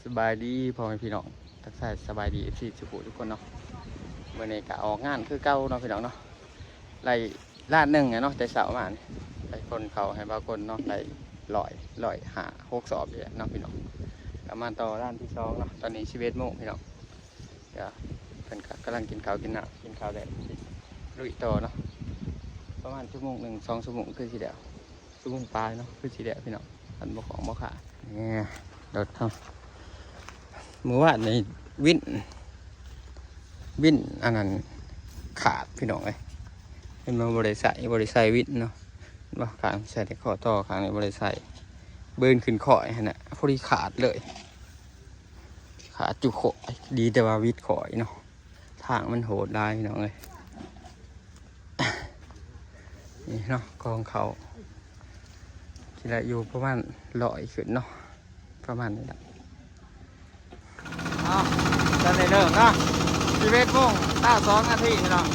สบายดีพ่อแม่พี่น้องทักทายสบายดีที่สุขุทุกคนเนาะวันนี้ก็ออกงานคือเก่าเนาะพี่น้องเนาะไล่ลาดหนึ่งเนาะแต่เสาร์มานี่ไล่คนเขาให้บางคนเนาะไล่ลอยหา6 สอบเลยเนาะพี่น้องกลับมาต่อร้านที่2เนาะตอนนี้11 โมงพี่น้องเดี๋ยวเพิ่นก็กำลังกินข้าวกินน้ำกินข้าวได้ลุยต่อเนาะประมาณ1 ชั่วโมง 2 ชั่วโมงคือสิเดียวชั่วโมงปลายเนาะคือสิเดียวพี่น้องอันบ่ของบ่ขาดเนี่ยรถเขาเมื่อวานในวินอันนั้นขาดพี่น้องเลยเป็นมาบริษัทวินเนาะว่าขางใส่แต่ข้อต่อขางในบริษัทเบิร์นขึ้นข่อยฮะนะพอดีขาดเลยขาดจุกข่อยดีแต่ว่าวิดข่อยเนาะทางมันโหดได้พี่น้องเลยนี่เนาะกองเขาที่ละอยู่ประมาณ100 ขึ้นเนาะประมาณนี้แหละตอนนี้เริ่มเนาะ11 โมง 2 นาทีเนาะ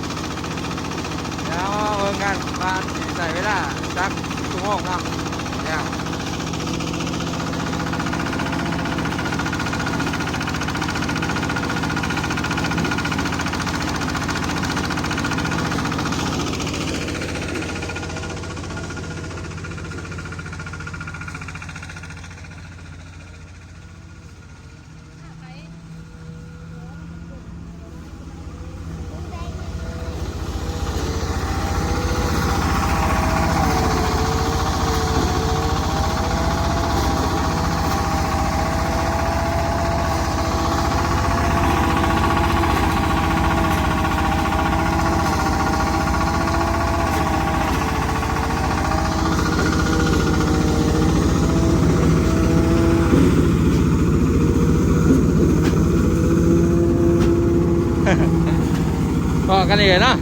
แล้วเบิ่งกันมาใส่เวลาสักชั่วโมงเนาะเดี๋ยวพอกันเลยเนาะ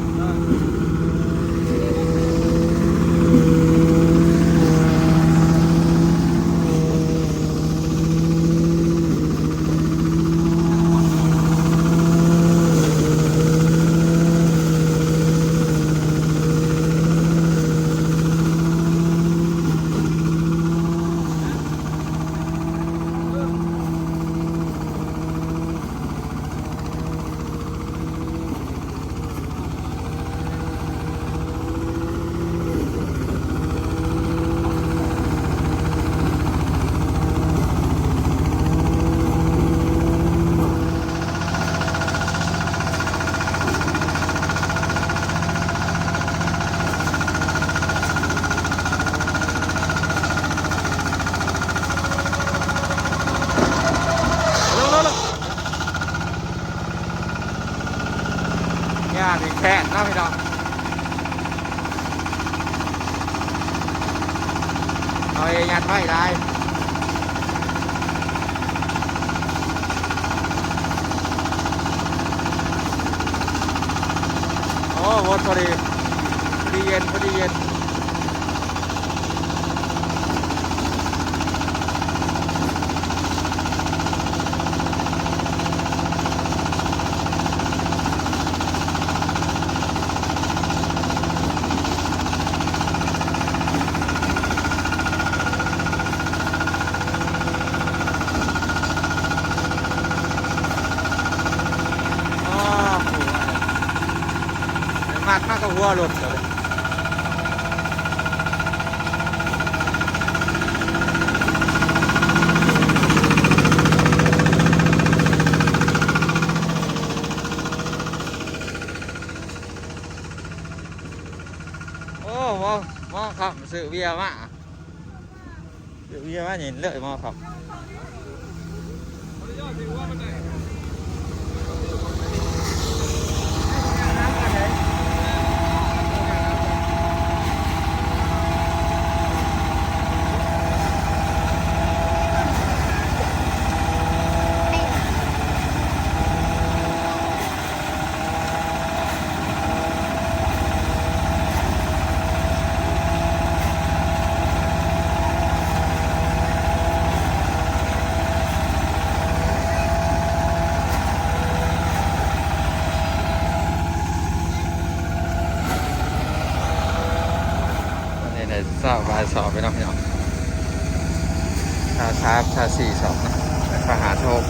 งานอีกแค่นะพี่น้องเอาเองยันไว้ได้โอ้โหพอดีเย็นมากก็หัวรถเลยโอ้มอครับซื้อเบียร์มาเห็นเลยมอครับสอบไปน้องพี่น้องชา4 สอบนะไปหาโชค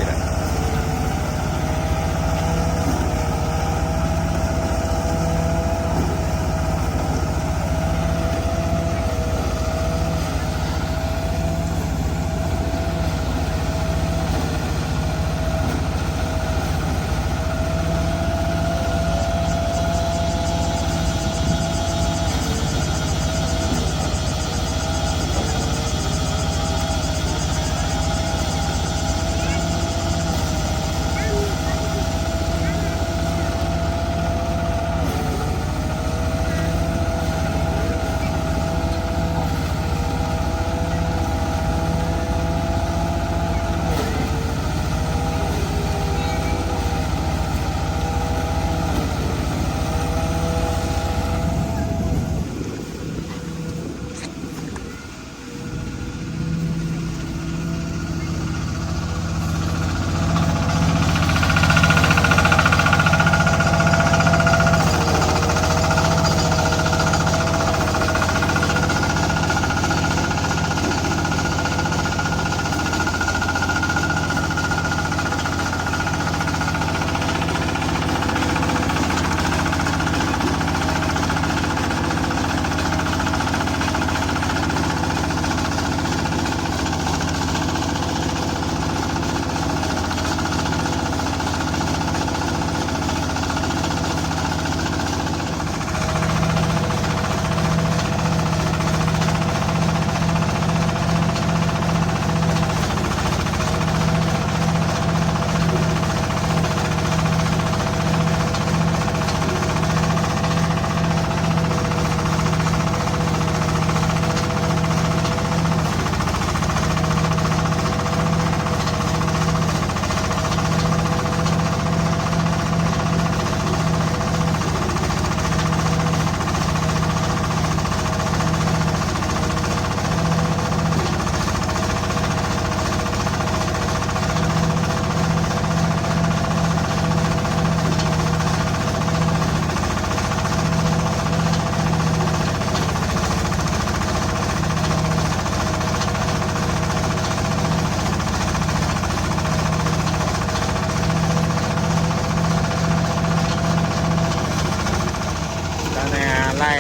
ล่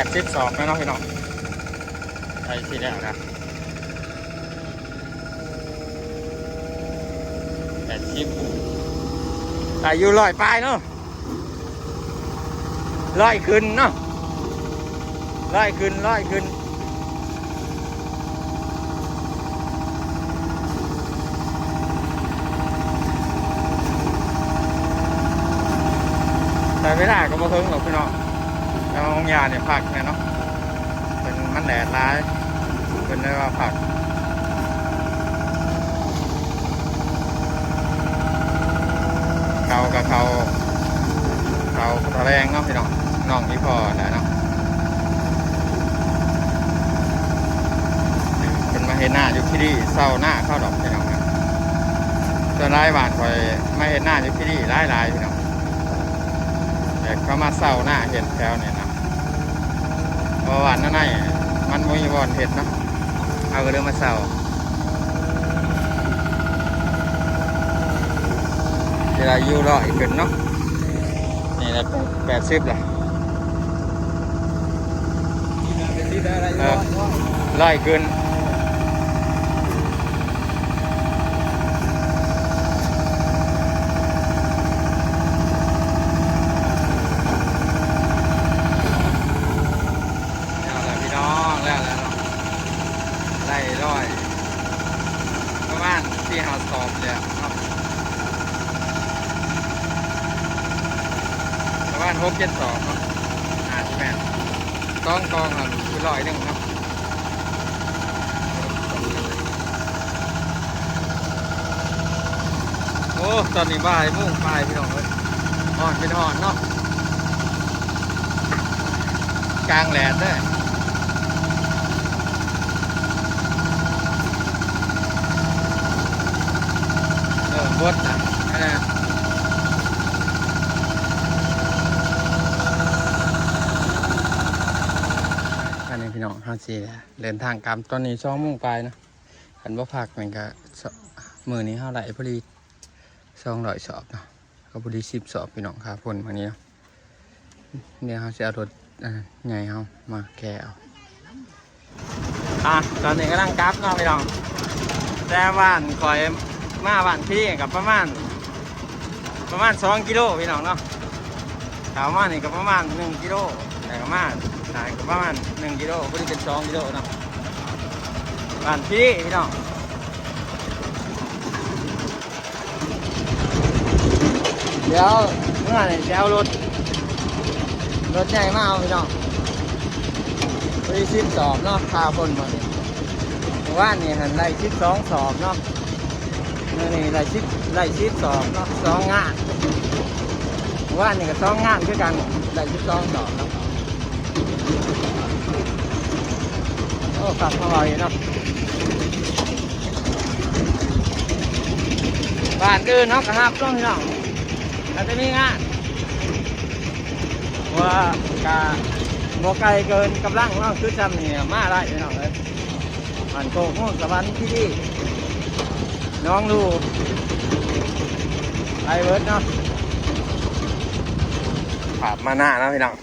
82แล้วเนาะพี่น้องไอ้ที่แล้วนะ80อายุ100ปลายเนาะ100ขึ้นเนาะ100ขึ้นแต่ไม่ได้ก็บ่เพิ่งหรอกพี่น้องแล้วองยาเนี่ยผักเนี่ยเนาะเป็นมันแดดร้ายเป็นได้ว่าผักเขากับเขาตะแรงเนาะพี่น้องน้องที่พอได้เนาะเป็นมาเห็นหน้าอยู่ที่นี่เศร้าหน้าเข้าดอกพี่น้องนะส่วนร้ายบาทคอยมาเห็นหน้าอยู่ที่นี่ร้ายพี่น้องแต่เขามาเศร้าหน้าเห็นแถวเนี่ยนะเพราะวันนั้นมันมีบอลเห็ดเนาะเอาเรื่องมาเศร้าเวลาอยู่รออีกขึ้นเนาะนี่แหละ80เลยร้อยขึ้นที่หาสอบเลยครับประมาณ6-7 สอบเนาะใช่ไหมกองอ่ะคือ100 นึงเนาะโอ้ตอนนี้บ่ายมุ่งบ่ายพี่น้องเลยอ่อนเป็นอ่อนเนาะกลางแหลดด้วยบดนะอันนี้พี่น้องห้าสี่เดินทางกลับตอนนี้2 โมงไปนะขันบ่พักมันก็มือนี้เท่าไหร่พอดี200 สอบเนาะก็พอดี10 สอบพี่น้องครับผลวันนี้เนาะเนี่ยเขาจะเอารถใหญ่เขามาแกเอาตอนนี้กำลังกลับเนาะพี่น้องแต่บ้านคอยมาบ้านพี่กับประมาณ2 กิโลพี่น้องเนาะถามว่านี่ก็ประมาณ1 กิโลแต่ก็มาไหนก็ประมาณ1 กิโลพอดีเป็น2 กิโลเนาะบ้านพี่น้องเดี๋ยวเมื่อไหร่จะเอารถใหญ่มาเอาพี่น้องพอดี10 สอบเนาะพาคนมาเนี่ยว่านี่หันได้12 สอบเนาะนี่ไล่ชิด2เนาะ2 งานว่านี่ก็2 งานคือกันไล่12 สอบเนาะโอ้ขับอร่อยเนาะบ้านอื่นเนาะกระหับต้องพี่น้องอาจจะมีงานว่ากะโมไกลเกินกำลังเนาะคือจำเนี่ยมาได้พี่น้องเลยมันโคกม่วงสวรรค์ที่นี่น้องดูไอเวิร์ดเนาะขับมาหน้านะพี่น้อง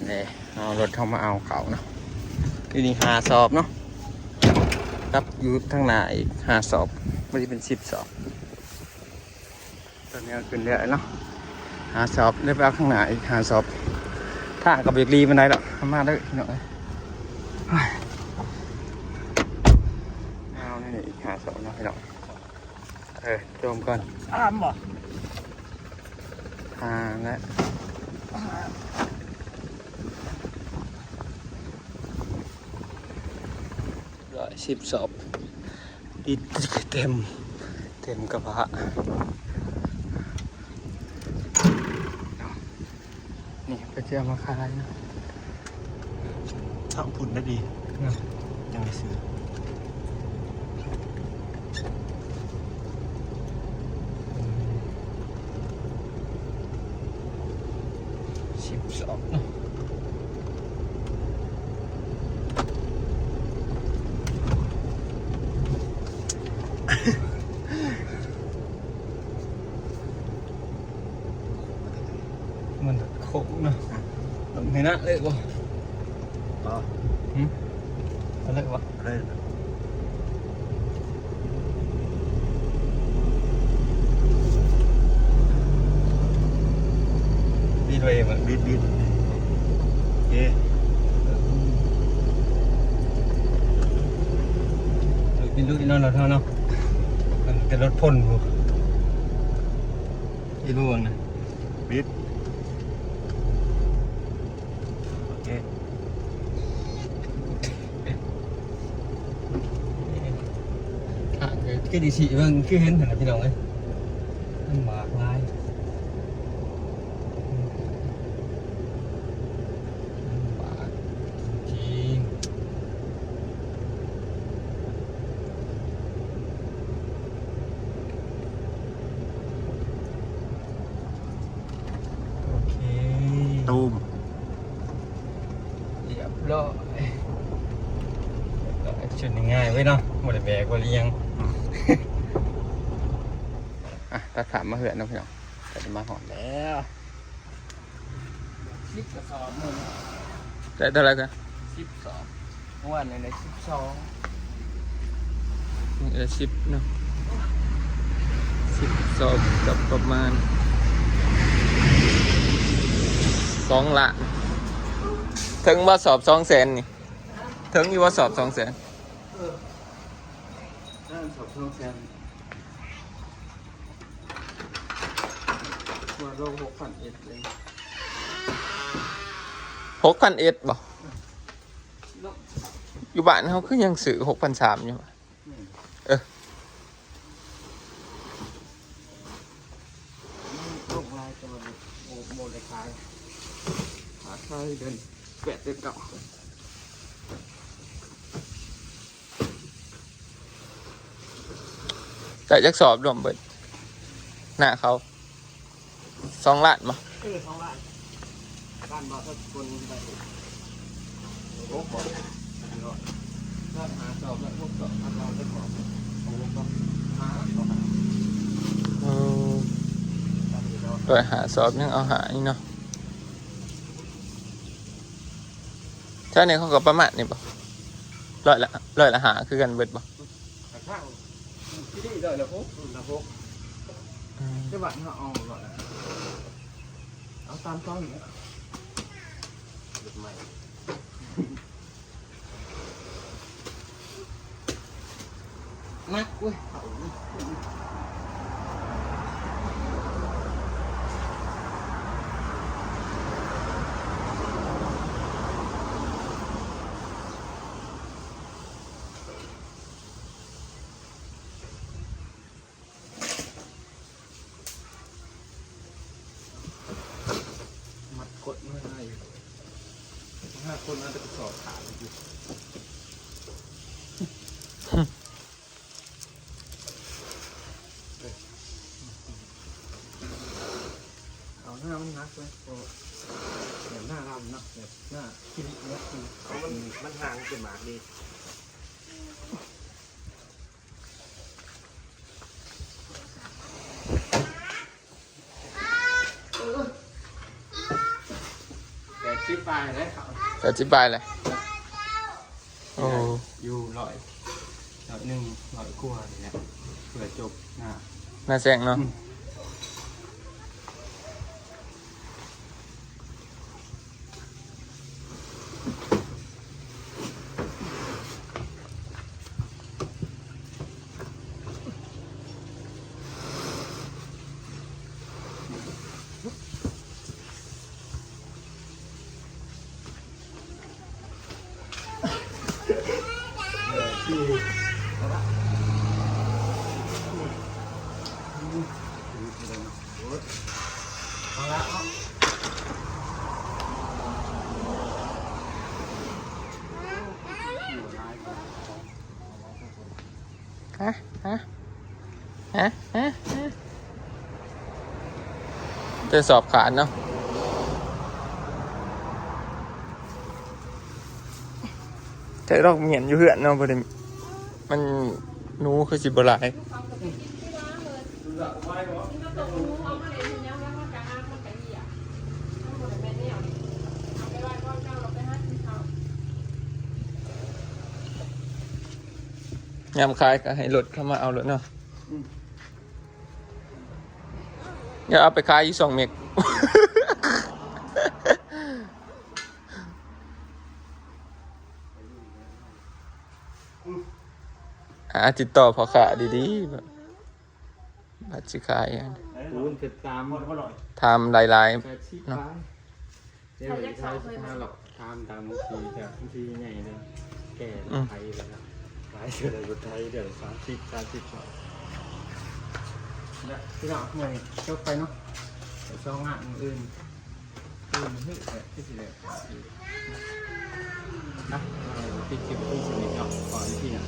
นี่เอารถเข้ามาเอาเขาเนาะนี่5 สอบเนาะรับอยู่ทางหน้าอีก5 สอบไม่ได้เป็น10 สอบตอนนี้ขึ้นเรื่อยเนาะ5 สอบได้ไปเอาข้างหน้าอีก5 สอบถ้ากับเบรกลีมันได้หรอกมาได้พี่น้องเอานี่อีก5 สอบเนาะพี่น้องโจมก่อนบ่และ10 สอบดิดเต็มกระบะนี่ก็จะมาขายนะช่างผุนได้ดียังไม่ซื้อ10 สอบเนาะมันโค้งนะตรงแน นี่นะเลิกบ่ อ๋อ เลิกบ่ ได้ บีด้วยมั้ย บิดโอเค กินลูกอีนอนเราเท่าเนาะมันเป็นรถพ่นพวกอีลูกนะ บิดโอเค cái địa chỉ vâng cứ hến phải là cái đồng ấy ăn bạc lai bạc chi ok ตูม đẹp rồi chuyệnง่ายไว้เนาะหมดแบกว่าเลี้ยงอ่ะตัดขามาเหือนนะพี่น้องจะมาหอมแล้ว10 กระสอบนึงได้เท่าไหร่กัน12วันใน12 10เนาะ10 สอบกับประมาณ2 ล้านถึงว่าสอบ200,000นี่ถึงอยู่ว่าสอบ200,000นั่นสอบช่องแซม ว่าเรา6,100เลย6,100บ่อยู่บ้านเขาคือยังซื้อ6,300อยู่ลงลายตัวโมเลคาย หาค่าเดือน8 เดือน 9แต่จักสอบรวมเบิดหน้าเขา2 ล้านบ่ 2 ล้านบ้านบ่ถ้าคนไปโอ้โห ถ้าหาสอบแล้วพวกสอบเราจะขอโอ้ก็หาโดยหาสอบยังเอาหานี่เนาะถ้าเนี่ยเขาก็ประมาณนี่บ่ร้อยละหาคือกันเบิดบ่ ข้างที่นี่เลยละพกจะบัดเขาเอาก่อนเอาตามต้นเนี่ยหลุดใหม่นักเว้ยมัดกดไม่ได้5 คนน่าจะสอบขาดอยู่ เอาหน้ามันนักเลยโอ้เดี๋ยวหน้าลำเนาะเดี๋ยวหน้าคิริเนี่ยเอามันห่างเป็นหมากดีแต่ชิปปลายเลยครับ จะจิบายเลยโอ้อยู่100 กว่านี่แหละเผื่อจบหน้าแซงเนาะเอาละเอา ฮะจะสอบขาดเนาะแต่เราเหมียนอยู่เหือนเนาะประเด็นมันหนูคือสิบหลาย ยามขายก็ให้รถเข้ามาเอารถเนาะอย่าเอาไปขายอีก2 เมก ติดต่อพอขาดีๆแบบบัตรสิขายอัน คูณติดตามหมดอร่อย ทำหลาย แปดสิบล้านเดี๋ยวใช้15หรอกทำตามบางทีจะบางทีใหญ่เลยแก่ไทยเลยนะขายเดือนละไทยเดือน30 และที่เราเมื่อจบไปเนาะไปช่องงานอื่นเฮ้ยที่สิเลยนะที่คลิปที่สิบเนาะก่อนที่นะ